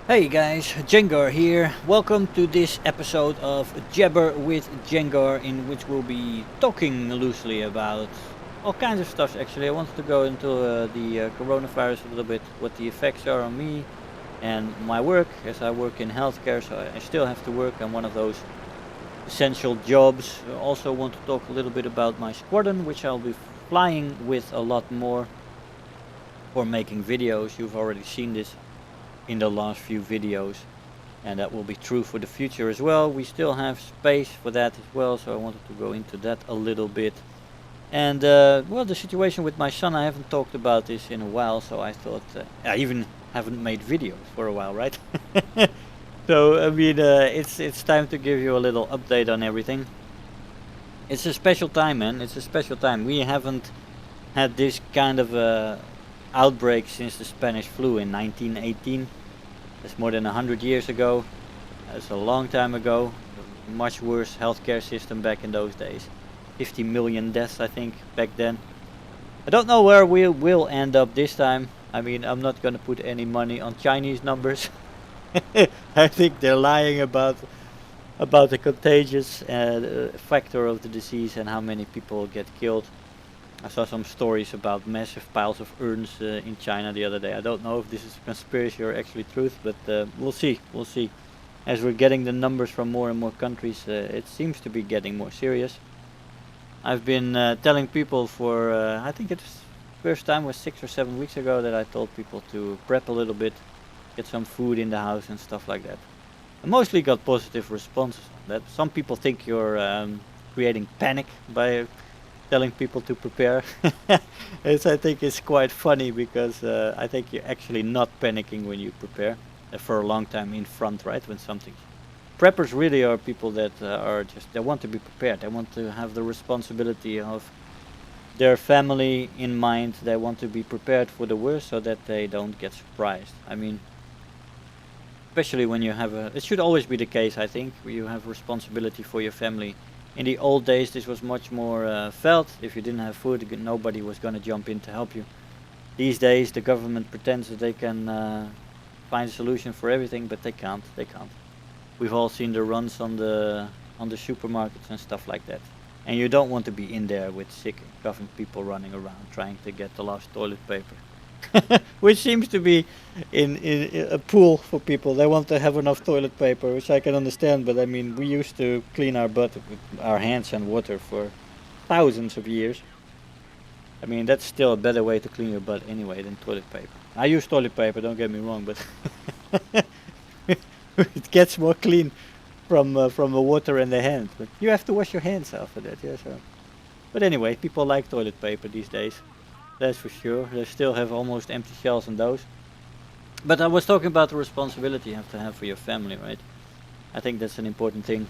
Hey guys, Jengar here. Welcome to this episode of Jabber with Jengar, in which we'll be talking loosely about all kinds of stuff. Actually, I wanted to go into the coronavirus a little bit, what the effects are on me and my work, as I work in healthcare, so I still have to work. I'm one of those essential jobs. I also want to talk a little bit about my squadron, which I'll be flying with a lot more for making videos. You've already seen this in the last few videos, and that will be true for the future as well. We still have space for that as well, so I wanted to go into that a little bit. And well, the situation with my son, I haven't talked about this in a while, so I thought I even haven't made videos for a while, right? So I mean, it's time to give you a little update on everything. It's a special time, man. It's a special time. We haven't had this kind of outbreak since the Spanish flu in 1918. That's more than 100 years ago. That's a long time ago. Much worse healthcare system back in those days. 50 million deaths, I think, back then. I don't know where we will end up this time. I mean, I'm not going to put any money on Chinese numbers. I think they're lying about the contagious factor of the disease and how many people get killed. I saw some stories about massive piles of urns in China the other day. I don't know if this is conspiracy or actually truth, but we'll see. We'll see. As we're getting the numbers from more and more countries, it seems to be getting more serious. I've been telling people for, I think it's first time was 6 or 7 weeks ago that I told people to prep a little bit, get some food in the house and stuff like that. I mostly got positive responses on that. Some people think you're creating panic by telling people to prepare. I think it's quite funny because I think you're actually not panicking when you prepare for a long time in front, right? When something preppers really are people that are just, they want to be prepared. They want to have the responsibility of their family in mind. They want to be prepared for the worst so that they don't get surprised. I mean, especially when you have it should always be the case, I think, where you have responsibility for your family. In the old days, this was much more felt. If you didn't have food, nobody was going to jump in to help you. These days, the government pretends that they can find a solution for everything, but they can't. They can't. We've all seen the runs on the supermarkets and stuff like that. And you don't want to be in there with sick, coughing people running around trying to get the last toilet paper. Which seems to be in a pool for people. They want to have enough toilet paper, which I can understand, but I mean, we used to clean our butt with our hands and water for thousands of years. I mean, that's still a better way to clean your butt anyway than toilet paper. I use toilet paper, don't get me wrong, but it gets more clean from the water and the hand. But you have to wash your hands after that, yeah. So. But anyway, people like toilet paper these days. That's for sure. They still have almost empty shelves on those. But I was talking about the responsibility you have to have for your family, right? I think that's an important thing.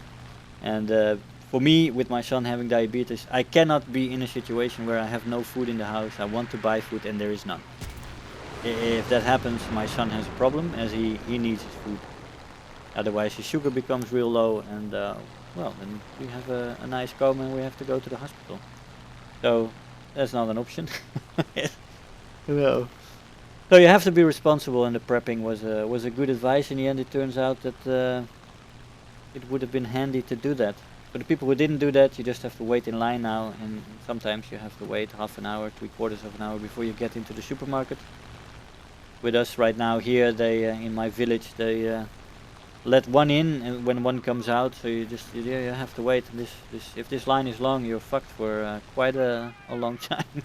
And for me, with my son having diabetes, I cannot be in a situation where I have no food in the house. I want to buy food and there is none. If that happens, my son has a problem, as he needs his food. Otherwise, his sugar becomes real low, and well, then we have a nice coma and we have to go to the hospital. So that's not an option. No. So you have to be responsible, and the prepping was a good advice. In the end, it turns out that it would have been handy to do that. For the people who didn't do that, you just have to wait in line now, and sometimes you have to wait half an hour, 3/4 of an hour before you get into the supermarket. With us right now here, they in my village, they let one in, and when one comes out, so you just you have to wait. If this line is long, you're fucked for quite a long time.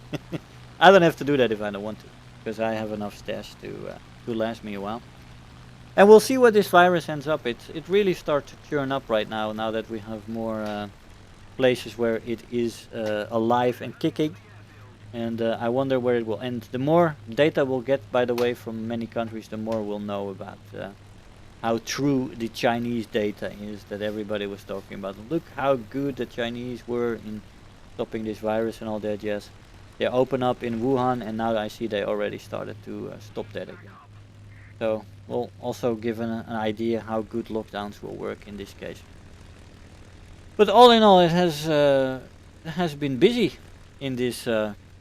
I don't have to do that if I don't want to, because I have enough stash to last me a while. And we'll see where this virus ends up. It really starts to churn up right now. Now that we have more places where it is alive and kicking, and I wonder where it will end. The more data we'll get, by the way, from many countries, the more we'll know about how true the Chinese data is that everybody was talking about. Look how good the Chinese were in stopping this virus and all that jazz. They open up in Wuhan, and now I see they already started to stop that again. So we'll also give an idea how good lockdowns will work in this case. But all in all, it has been busy in this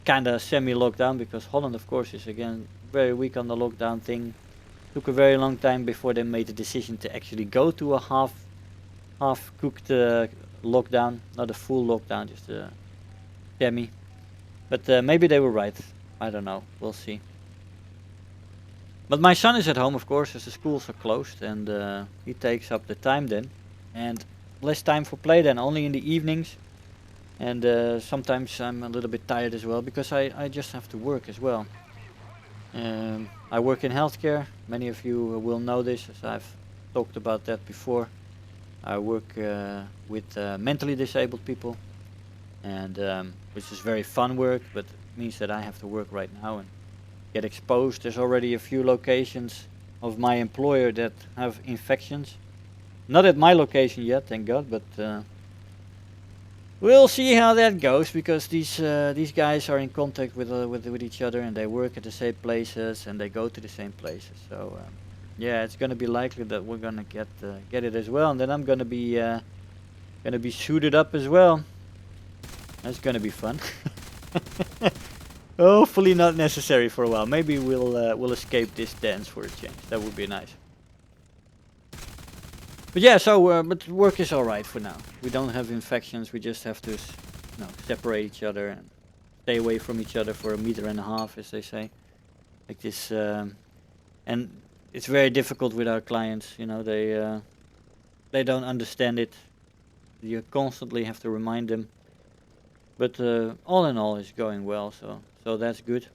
kind of semi-lockdown, because Holland, of course, is again very weak on the lockdown thing. Took a very long time before they made the decision to actually go to a half-cooked lockdown, not a full lockdown, just a demi. But maybe they were right. I don't know. We'll see. But my son is at home, of course, as the schools are closed, and he takes up the time then, and less time for play then, only in the evenings. And sometimes I'm a little bit tired as well, because I just have to work as well. I work in healthcare. Many of you will know this, as I've talked about that before. I work with mentally disabled people, and which is very fun work, but it means that I have to work right now and get exposed. There's already a few locations of my employer that have infections. Not at my location yet, thank God, but we'll see how that goes, because these guys are in contact with each other, and they work at the same places, and they go to the same places. So yeah, it's gonna be likely that we're gonna get it as well, and then I'm gonna be suited up as well. That's gonna be fun. Hopefully not necessary for a while. Maybe we'll escape this dance for a change. That would be nice. But yeah, so but work is all right for now. We don't have infections. We just have to, separate each other and stay away from each other for 1.5 meters, as they say, like this. And it's very difficult with our clients. You know, they don't understand it. You constantly have to remind them. But all in all, it's going well. So that's good.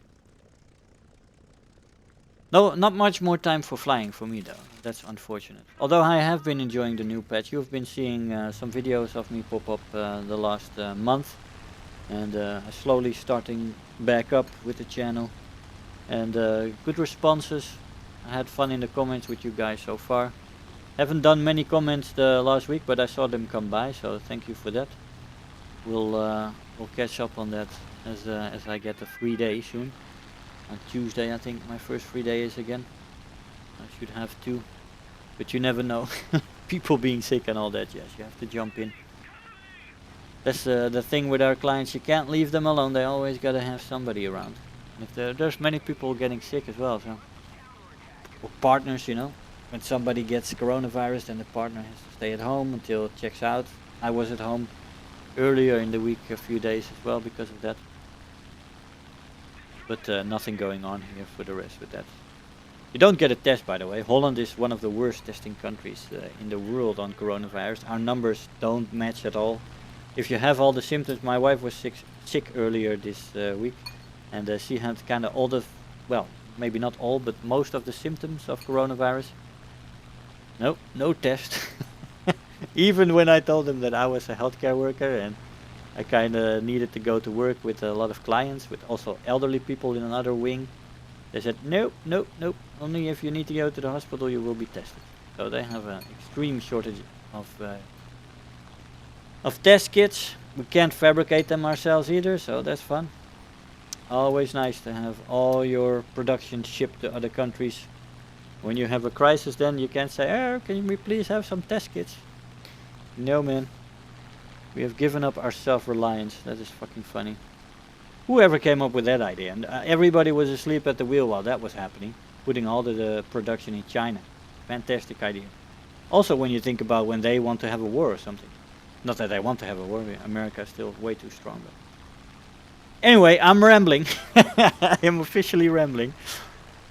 No, not much more time for flying for me though. That's unfortunate. Although I have been enjoying the new patch. You've been seeing some videos of me pop up the last month. And slowly starting back up with the channel. And good responses. I had fun in the comments with you guys so far. Haven't done many comments the last week, but I saw them come by. So thank you for that. We'll catch up on that as I get a free day soon. On Tuesday, I think my first free day is again. I should have 2, but you never know. People being sick and all that. Yes, you have to jump in. That's the thing with our clients. You can't leave them alone. They always gotta have somebody around. And if there's many people getting sick as well, so or partners, you know. When somebody gets coronavirus, then the partner has to stay at home until it checks out. I was at home earlier in the week, a few days as well because of that. But nothing going on here for the rest with that. You don't get a test, by the way. Holland is one of the worst testing countries in the world on coronavirus. Our numbers don't match at all. If you have all the symptoms, my wife was sick earlier this week, and she had kind of all the, well, maybe not all, but most of the symptoms of coronavirus. No test. Even when I told them that I was a healthcare worker and I kind of needed to go to work with a lot of clients, with also elderly people in another wing. They said, nope, only if you need to go to the hospital you will be tested. So they have an extreme shortage of test kits. We can't fabricate them ourselves either, so that's fun. Always nice to have all your production shipped to other countries. When you have a crisis, then you can't say, oh, can we please have some test kits? No, man. We have given up our self-reliance. That is fucking funny. Whoever came up with that idea? And everybody was asleep at the wheel while that was happening. Putting all the production in China. Fantastic idea. Also, when you think about when they want to have a war or something. Not that they want to have a war. America is still way too strong. But anyway, I'm rambling. I am officially rambling.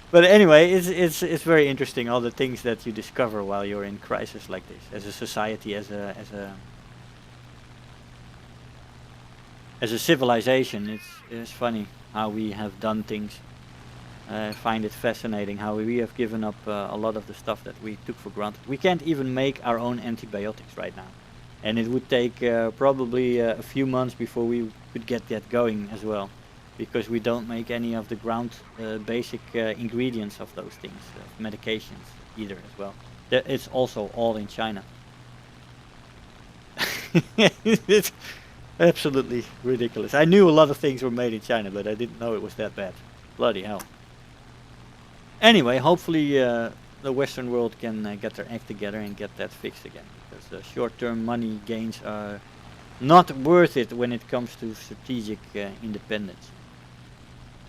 But anyway, it's very interesting, all the things that you discover while you're in crisis like this, as a society, as a civilization. It's funny how we have done things. I find it fascinating how we have given up a lot of the stuff that we took for granted. We can't even make our own antibiotics right now, and it would take probably a few months before we could get that going as well. Because we don't make any of the ground basic ingredients of those things, medications either as well. It's also all in China. It's absolutely ridiculous. I knew a lot of things were made in China, but I didn't know it was that bad. Bloody hell. Anyway, hopefully the Western world can get their act together and get that fixed again. Because short-term money gains are not worth it when it comes to strategic independence.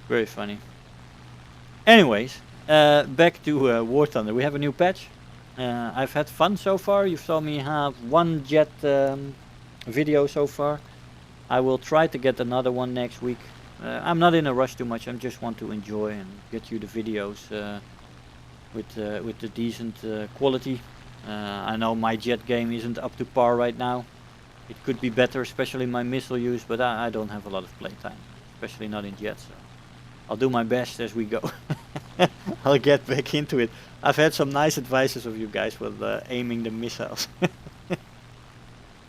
Very funny. Anyways, back to War Thunder. We have a new patch. I've had fun so far. You saw me have one jet video so far. I will try to get another one next week. I'm not in a rush too much. I just want to enjoy and get you the videos with the decent quality. I know my jet game isn't up to par right now. It could be better, especially my missile use, but I don't have a lot of playtime, especially not in jets. So I'll do my best as we go. I'll get back into it. I've had some nice advices of you guys with aiming the missiles.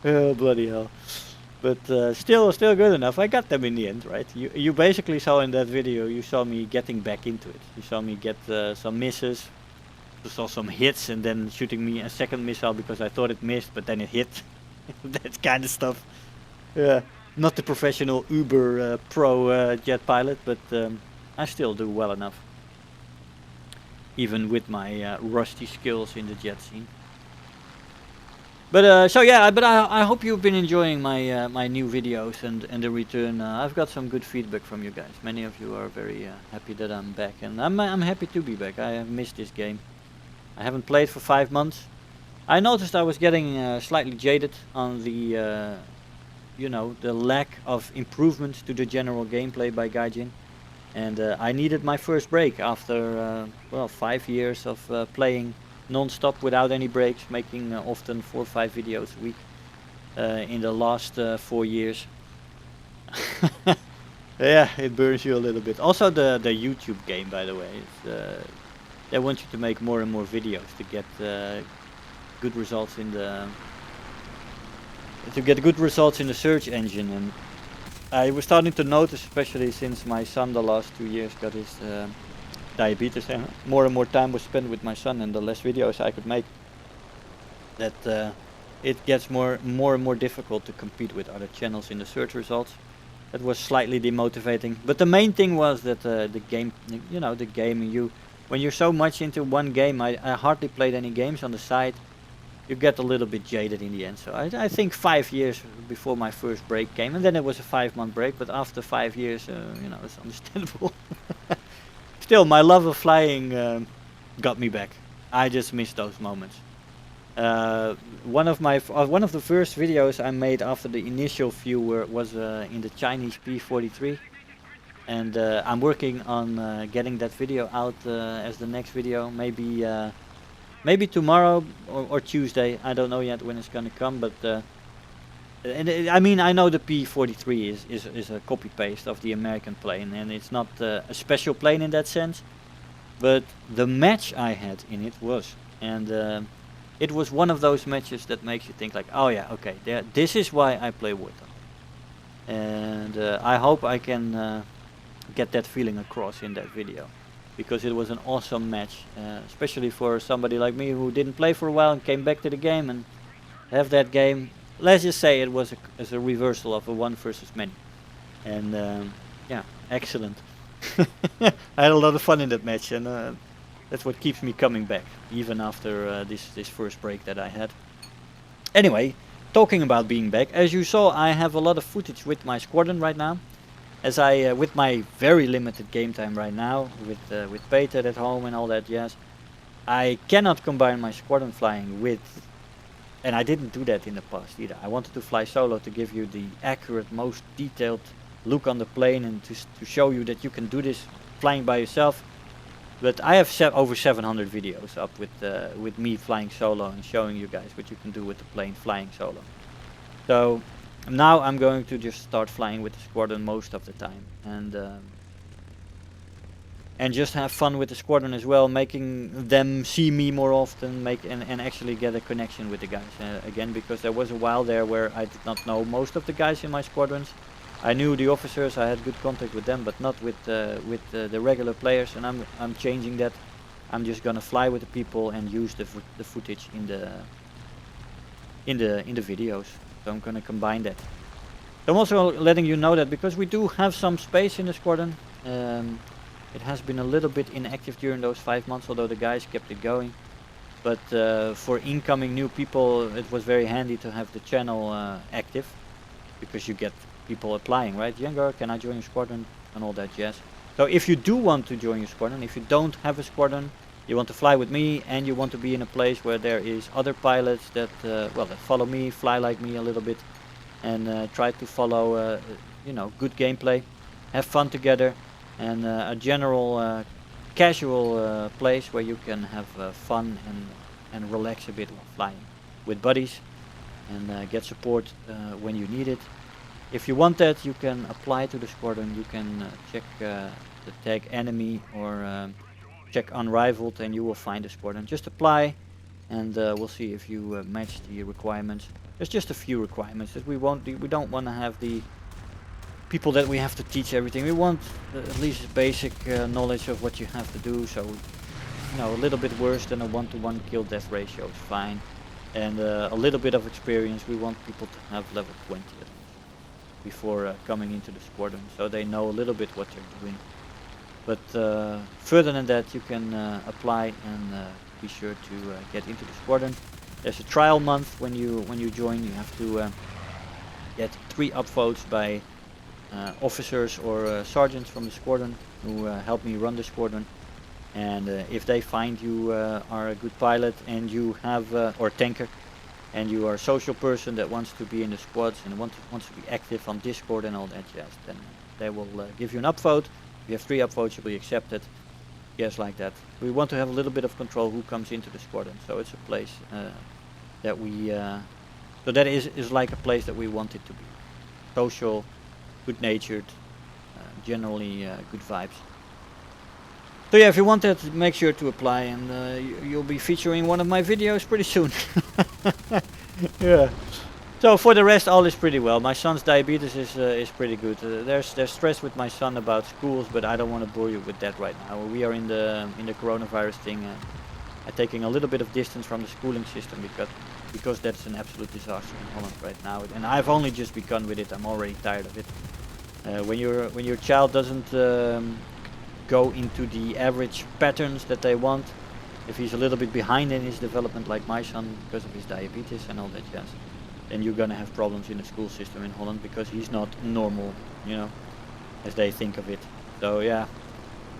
Oh, bloody hell. But still good enough. I got them in the end, right? You basically saw in that video, you saw me getting back into it. You saw me get some misses. You saw some hits and then shooting me a second missile because I thought it missed, but then it hit. That kind of stuff. Yeah, not the professional Uber pro jet pilot, but I still do well enough. Even with my rusty skills in the jet scene. But so yeah, but I hope you've been enjoying my my new videos and the return. I've got some good feedback from you guys. Many of you are very happy that I'm back, and I'm happy to be back. I have missed this game. I haven't played for 5 months. I noticed I was getting slightly jaded on the you know, the lack of improvements to the general gameplay by Gaijin, and I needed my first break after well, 5 years of playing non-stop without any breaks, making often 4 or 5 videos a week in the last 4 years. Yeah, it burns you a little bit. Also the YouTube game, by the way, they want you to make more and more videos to get good results in the search engine. And I was starting to notice, especially since my son the last 2 years got his diabetes, and more and more time was spent with my son and the less videos I could make, that it gets more and more difficult to compete with other channels in the search results. That was slightly demotivating, but the main thing was that the game, you know, the game, when you're so much into one game, I hardly played any games on the side. You get a little bit jaded in the end. So I think 5 years before my first break came, and then it was a 5-month break, but after 5 years, you know, it's understandable. Still, my love of flying got me back. I just miss those moments. One of the first videos I made after the initial view was in the Chinese P-43, and I'm working on getting that video out as the next video. Maybe tomorrow or Tuesday. I don't know yet when it's gonna come, but I mean, I know the P-43 is a copy paste of the American plane, and it's not a special plane in that sense, but the match I had in it was, and it was one of those matches that makes you think like, oh yeah, okay, this is why I play War Thunder. And I hope I can get that feeling across in that video, because it was an awesome match, especially for somebody like me who didn't play for a while and came back to the game and have that game. Let's just say it was a reversal of a 1 versus many, and yeah, excellent. I had a lot of fun in that match, and that's what keeps me coming back, even after this first break that I had. Anyway, talking about being back, as you saw, I have a lot of footage with my squadron right now. As I, with my very limited game time right now, with Peter at home and all that jazz, I cannot combine my squadron flying with, and I didn't do that in the past either. I wanted to fly solo to give you the accurate, most detailed look on the plane, and to show you that you can do this flying by yourself. But I have over 700 videos up with me flying solo and showing you guys what you can do with the plane flying solo. So now I'm going to just start flying with the squadron most of the time, and just have fun with the squadron as well, making them see me more often, and actually get a connection with the guys again, because there was a while there where I did not know most of the guys in my squadrons. I knew the officers, I had good contact with them, but not with the regular players, and I'm changing that. I'm just gonna fly with the people and use the footage in the videos. So I'm gonna combine that. I'm also letting you know that because we do have some space in the squadron, it has been a little bit inactive during those 5 months, although the guys kept it going. But for incoming new people, it was very handy to have the channel active, because you get people applying, right? Jengar, can I join your squadron? And all that jazz. So if you do want to join your squadron, if you don't have a squadron, you want to fly with me, and you want to be in a place where there is other pilots that well, that follow me, fly like me a little bit, and try to follow you know, good gameplay, have fun together, and a general casual place where you can have fun and relax a bit while flying with buddies, and get support when you need it. If you want that, you can apply to the squadron. You can check the tag enemy, or check Unrivaled, and you will find a squadron. Just apply, and we'll see if you match the requirements. There's just a few requirements that we don't want to have the people that we have to teach everything. We want at least basic knowledge of what you have to do. So, you know, a little bit worse than a 1-to-1 kill death ratio is fine, and a little bit of experience. We want people to have level 20 at least before coming into the squadron, so they know a little bit what they're doing. But further than that, you can apply and be sure to get into the squadron. There's a trial month when you join. You have to get 3 upvotes by officers or sergeants from the squadron who help me run the squadron. And if they find you are a good pilot, and you have or tanker, and you are a social person that wants to be in the squads and wants to be active on Discord and all that jazz, then they will give you an upvote. If you have 3 upvotes, you'll be accepted. Yes, like that. We want to have a little bit of control who comes into the squadron, so it's a place that we so that is like a place that we want it to be. Social, good-natured, generally good vibes. So yeah, if you want that, make sure to apply, and you'll be featuring one of my videos pretty soon. Yeah. So for the rest, all is pretty well. My son's diabetes is pretty good. There's stress with my son about schools, but I don't want to bore you with that right now. We are in the coronavirus thing. I'm taking a little bit of distance from the schooling system because that's an absolute disaster in Holland right now. And I've only just begun with it. I'm already tired of it. When your child doesn't go into the average patterns that they want, if he's a little bit behind in his development like my son because of his diabetes and all that jazz, then you're gonna have problems in the school system in Holland, because he's not normal, you know, as they think of it. So yeah,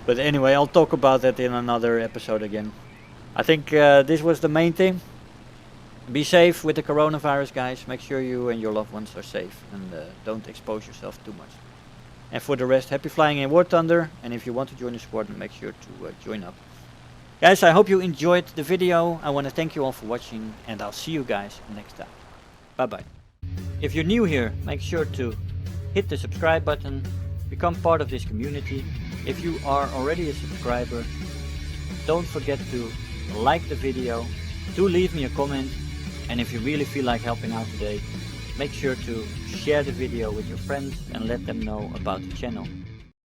but anyway, I'll talk about that in another episode again. I think this was the main thing. Be safe with the coronavirus, guys. Make sure you and your loved ones are safe, and don't expose yourself too much. And for the rest, happy flying in War Thunder, and if you want to join the squadron, make sure to join up. Guys, I hope you enjoyed the video. I want to thank you all for watching, and I'll see you guys next time. Bye bye. If you're new here, make sure to hit the subscribe button, become part of this community. If you are already a subscriber, don't forget to like the video, do leave me a comment, and if you really feel like helping out today, make sure to share the video with your friends and let them know about the channel.